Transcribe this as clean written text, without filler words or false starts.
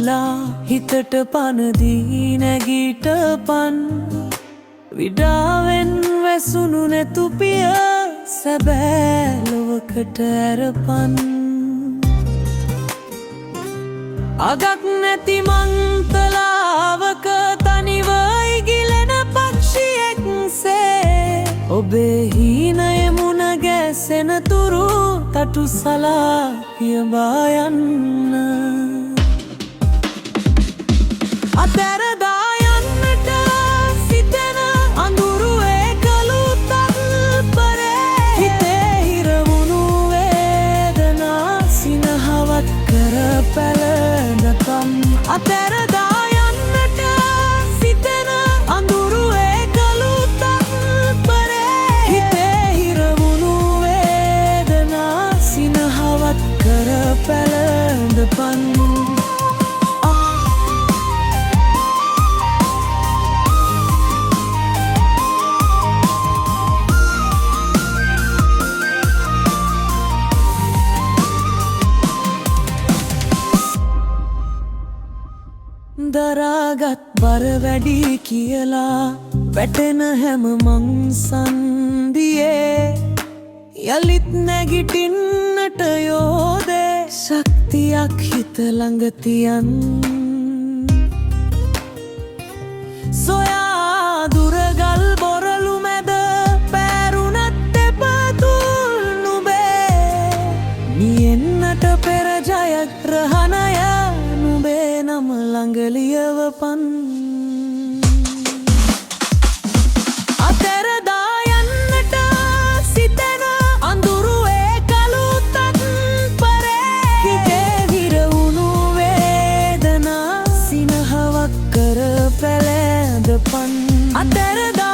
මුලා හිතට පනදී නැගීටපන් විඩාවෙන් වැසුණු නැතුපිය සැබෑ ලොවකට ඇරපන් අගක් නැති මංතලාවක තනිව ඉගිලෙන පක්ෂියෙක්සේ ඔබේ හීනය මුණ ගැසෙන තුරු තටු සලා පියඹා යන්න අතැරදා යන්නට සිතෙන අඳුරු ඒකලු තත්පරේ හිතේ හිරවුණු වේදනා සිනහවත් කර පැළඳපන් අතැරදා යන්නට සිතෙන අඳුරු ඒකලු තත්පරේ හිතේ හිරවුණු වේදනා සිනහවත් කර පැළඳපන් දරාගත් බර වැඩි කියලා වැටෙන හැම මංසන්දියේ යළිත් නැගිටින්නට යෝදේ ශක්තියක් හිත ළඟ තියන් සොයා දුරගල් බොරලු මැද පැරුණත් එපතුල් නුඹේ නියෙන්නට පෙර ජයග්‍රහණය නුඹේ නම ළඟ ලියවපන් අතැරදා යන්නට සිතෙන අඳුරු ඒකලු තත්පරේ හිතේ විරවුණු වේදනා සිනහවක් කර පැළඳපන් අතැරදා